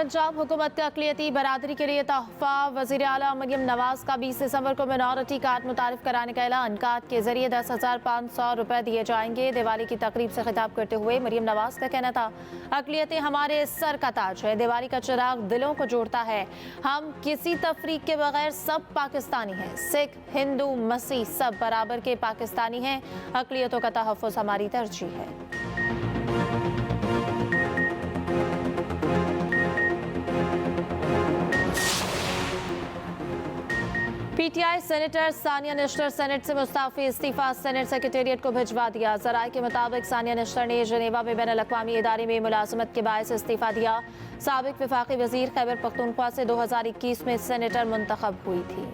पंजाब हुकूमत का अक़लियती बरादरी के लिए तोहफा। वज़ीर आला मरियम नवाज का 20 दिसंबर को मिनॉरिटी कार्ड मुतारिफ कराने का ऐलान। कार्ड के जरिए 10,500 रुपए दिए जाएंगे। दिवाली की तकरीब से खिताब करते हुए मरियम नवाज का कहना था, अक़लियतें हमारे सर का ताज है। दिवाली का चिराग दिलों को जोड़ता है। हम किसी तफरीक के बगैर सब पाकिस्तानी हैं। सिख, हिंदू, मसीह सब बराबर के पाकिस्तानी हैं। अक़लियतों का तहफ़्फ़ुज़ हमारी तरजीह है। PTI senator Sania Nishtar senate से मुस्ताफ़ी। इस्तीफ़ा सेनेट सेक्रेटेरिएट को भिजवा दिया। ज़राए के मुताबिक सानिया निश्तर ने जनेवा में बैनुल-अक़वामी इदारे में मुलाज़मत के बायस इस्तीफ़ा दिया। साबिक़ वफ़ाक़ी वज़ीर खैबर पख्तूनख्वा से 2021 में सेनेटर मुंतखब हुई थी।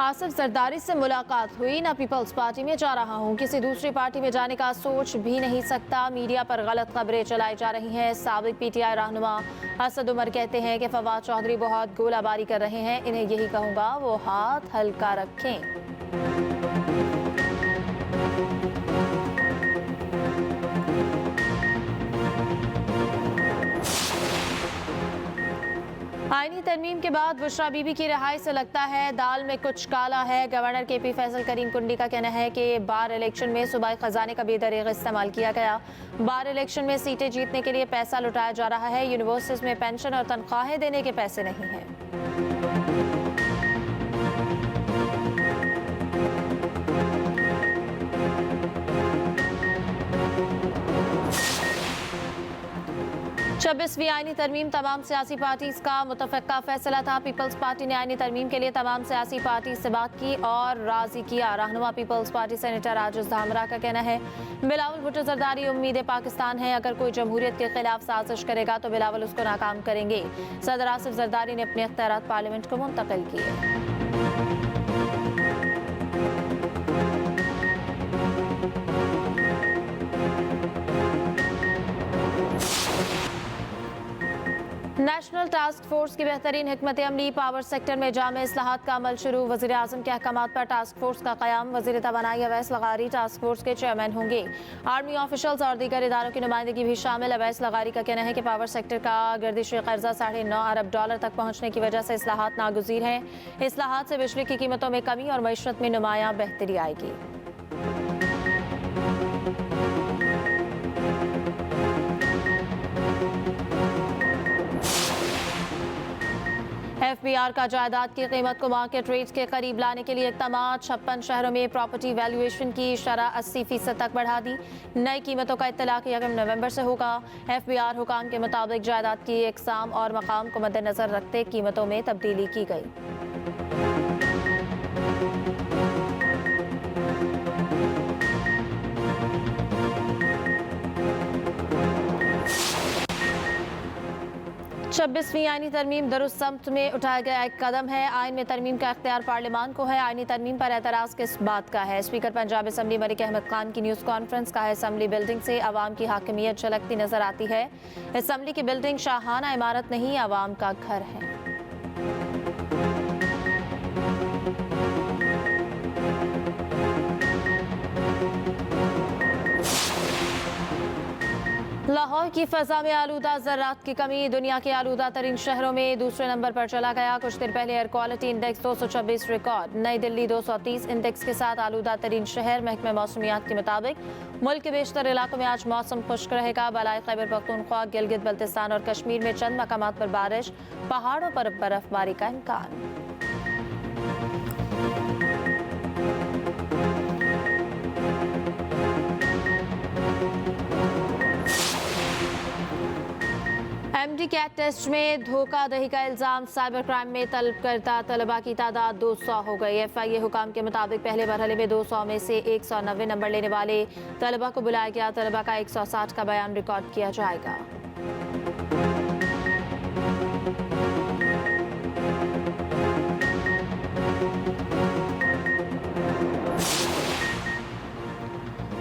आसिफ जरदारी से मुलाकात हुई। ना पीपल्स पार्टी में जा रहा हूं, किसी दूसरी पार्टी में जाने का सोच भी नहीं सकता। मीडिया पर गलत खबरें चलाई जा रही हैं। साबिक़ पीटीआई रहनुमा असद उमर कहते हैं कि फवाद चौधरी बहुत गोलाबारी कर रहे हैं। इन्हें यही कहूँगा, वो हाथ हल्का रखें। आईनी तरमीम के बाद बुशरा बीबी की रिहाई से लगता है दाल में कुछ काला है। गवर्नर केपी फैसल करीम कुंडी का कहना है कि बार इलेक्शन में सूबाई खजाने का बेदरीग इस्तेमाल किया गया। बार इलेक्शन में सीटें जीतने के लिए पैसा लुटाया जा रहा है। यूनिवर्सिटीज में पेंशन और तनख्वाहें देने के पैसे नहीं हैं। छब्बीसवीं आईनी तरमीम तमाम सियासी पार्टीज का मुतफ़क़ा फैसला था। पीपल्स पार्टी ने आईनी तरमीम के लिए तमाम सियासी पार्टी से बात की और राजी किया। रहनुमा पीपल्स पार्टी सेनेटर आजिज़ धामरा का कहना है, बिलावल भुट्टो जरदारी उम्मीद पाकिस्तान है। अगर कोई जमहूरियत के खिलाफ साजिश करेगा तो बिलावल उसको नाकाम करेंगे। सदर आसिफ जरदारी ने अपने इख्तियारात पार्लियामेंट को मुंतकिल किए। नेशनल टास्क फोर्स की बेहतरीन हिकमत अमली। पावर सेक्टर में जामे इस्लाहात का अमल शुरू। वज़ीर आज़म के अहकामात पर टास्क फोर्स का क़याम। वज़ीर तवानाई अवैस लगारी टास्क फोर्स के चेयरमैन होंगे। आर्मी ऑफिशल्स और दीगर इदारों की नुमाइंदगी भी शामिल। अवैस लगारी का कहना है कि पावर सेक्टर का गर्दिशी कर्जा $9.5 अरब तक पहुँचने की वजह से इस्लाहात नागुज़ीर हैं। इस्लाहात से बिजली की कीमतों में कमी और मईशत में नुमायां बेहतरी आएगी। FBR का जायदाद की कीमत को मार्केट रेट के करीब लाने के लिए इक़दाम। 56 शहरों में प्रॉपर्टी वैल्यूएशन की शरह 80% तक बढ़ा दी। नई कीमतों का इत्तलाक़ 1 नवंबर से होगा। FBR हुकाम के मुताबिक जायदाद की इक़साम और मकाम को मद्देनज़र रखते कीमतों में तब्दीली की गई। छब्बीसवीं आईनी तरमीम दुरुस्त समत में उठाया गया एक कदम है। आइन में तरमीम का इख्तियार पार्लियामान को है। आईनी तरमीम पर एतराज़ किस बात का है? स्पीकर पंजाब असम्बली मलिक अहमद खान की न्यूज़ कॉन्फ्रेंस का है। असम्बली बिल्डिंग से आवाम की हाकिमियत झलकती नजर आती है। असम्बली की बिल्डिंग शाहाना इमारत नहीं, आवाम का घर है। लाहौर की फ़ज़ा में आलूदा ज़रात की कमी। दुनिया के आलूदा तरीन शहरों में दूसरे नंबर पर चला गया। कुछ देर पहले एयर क्वालिटी इंडेक्स 226 रिकॉर्ड। नई दिल्ली 230 इंडेक्स के साथ आलूदा तरीन शहर। महकमे मौसमियात के मुताबिक मुल्क के बेशतर इलाकों में आज मौसम खुश्क रहेगा। बलाई खैबर पख्तूनख्वा, गिलगित बल्तिस्तान और कश्मीर में चंद मकामात पर बारिश, पहाड़ों पर बर्फबारी का इम्कान। MD कैट टेस्ट में धोखाधड़ी का इल्ज़ाम। साइबर क्राइम में तलब करता तलबा की तादाद 200 हो गई। FIA हुकाम के मुताबिक पहले मरहले में 200 में से 190 नंबर लेने वाले तलबा को बुलाया गया। तलबा का 160 का बयान रिकॉर्ड किया जाएगा।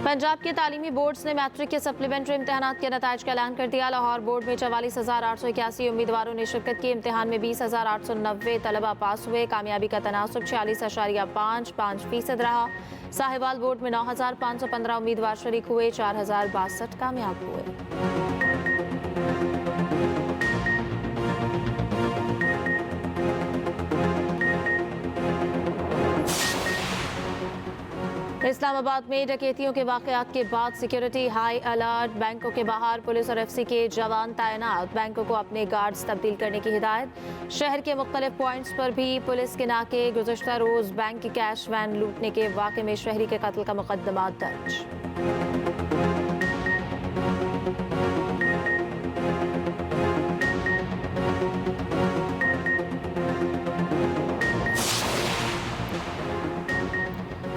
पंजाब के तालीमी बोर्ड्स ने मैट्रिक के सप्लीमेंट्री इम्तहानात के नताइज का ऐलान कर दिया। लाहौर बोर्ड में 44,881 उम्मीदवारों ने शिरकत की। इम्तिहान में 20,890 तलबा पास हुए। कामयाबी का तनासुब 46.55% रहा। साहिवाल बोर्ड में 9,515 उम्मीदवार शरीक हुए। 4,062 कामयाब हुए। इस्लामाबाद में डकैतियों के वाकयात के बाद सिक्योरिटी हाई अलर्ट। बैंकों के बाहर पुलिस और एफसी के जवान तैनात। बैंकों को अपने गार्ड्स तब्दील करने की हिदायत। शहर के मुख्तलिफ पॉइंट्स पर भी पुलिस के नाके। गुज़श्ता रोज बैंक की कैश वैन लूटने के वाक़े में शहरी के कत्ल का मुकदमा दर्ज।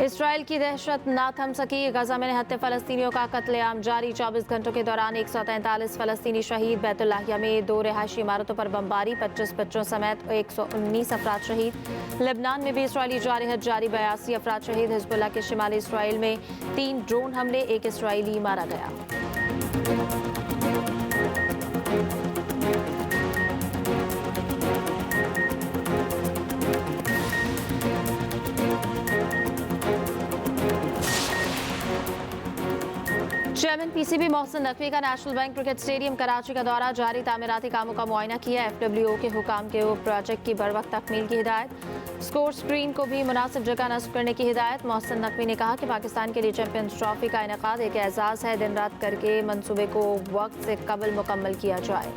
इसराइल की दहशत ना थम सकी। गजा में निहत्ते फ़लस्तीनियों का कत्लेआम जारी। 24 घंटों के दौरान 143 फ़लस्तीनी शहीद। बैतुल्लाहिया में 2 रिहायशी इमारतों पर बमबारी। 25 बच्चों समेत 119 अफराद शहीद। लेबनान में भी इसराइली जारहत जारी। 82 अफराद शहीद। हिजबुल्लाह के शिमाली इसराइल में 3 ड्रोन हमले। 1 इसराइली मारा गया। चेयरमैन पीसीबी मोहसिन नकवी का national bank cricket stadium Karachi का दौरा जारी। तामीराती कामों का मुआयना किया। एफडब्ल्यूओ के हुकाम के प्रोजेक्ट की बर वक्त तकमील की हिदायत। स्कोर स्क्रीन को भी मुनासिब जगह नस्ब करने की हिदायत। मोहसिन नकवी ने कहा कि पाकिस्तान के लिए चैंपियंस ट्रॉफी का इनेकाद एक एजाज़ है। दिन रात करके मंसूबे को वक्त से कबल मुकम्मल किया जाए।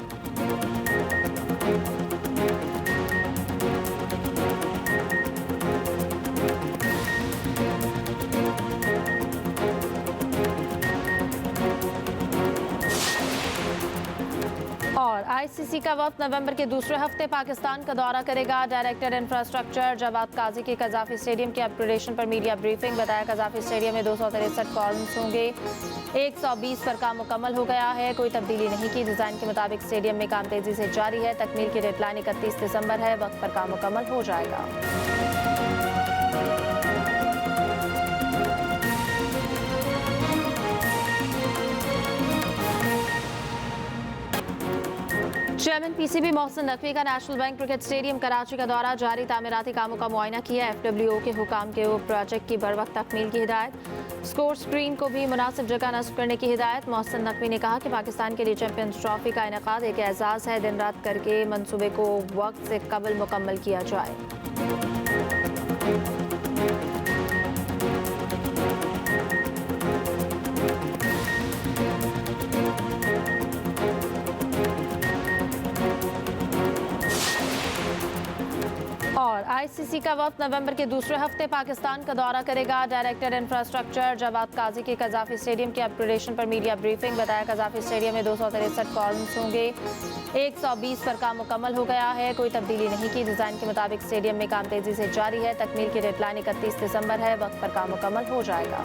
और आईसीसी का वक्त नवंबर के दूसरे हफ्ते पाकिस्तान का दौरा करेगा। डायरेक्टर इंफ्रास्ट्रक्चर जवाद काजी की कजाफी स्टेडियम की अपग्रेडेशन पर मीडिया ब्रीफिंग। बताया कजाफी स्टेडियम में 263 कॉलम्स होंगे। 120 पर काम मुकम्मल हो गया है। कोई तब्दीली नहीं की। डिज़ाइन के मुताबिक स्टेडियम में काम तेजी से जारी है। तकमील की डेडलाइन 31 दिसंबर है। वक्त पर काम मुकम्मल हो जाएगा। चेयरमैन पीसीबी मोहसिन नकवी का national bank cricket stadium Karachi का दौरा जारी। तामीराती कामों का मुआयना किया। एफडब्ल्यूओ के हुकाम के प्रोजेक्ट की बर वक्त तकमील की हिदायत। स्कोर स्क्रीन को भी मुनासिब जगह नस्ब करने की हिदायत। मोहसिन नकवी ने कहा कि पाकिस्तान के लिए चैंपियंस ट्रॉफी का इनेकाद एक एजाज़ है। दिन रात करके मंसूबे को वक्त से कबल मुकम्मल किया जाए। और आईसीसी का वक्त नवंबर के दूसरे हफ्ते पाकिस्तान का दौरा करेगा। डायरेक्टर इंफ्रास्ट्रक्चर जवाद काजी की कजाफी स्टेडियम की अपग्रेडेशन पर मीडिया ब्रीफिंग। बताया कजाफी स्टेडियम में 263 कॉलम्स होंगे। 120 पर काम मुकम्मल हो गया है। कोई तब्दीली नहीं की। डिज़ाइन के मुताबिक स्टेडियम में काम तेजी से जारी है। तकमील की डेडलाइन 31 दिसंबर है। वक्त पर काम मुकम्मल हो जाएगा।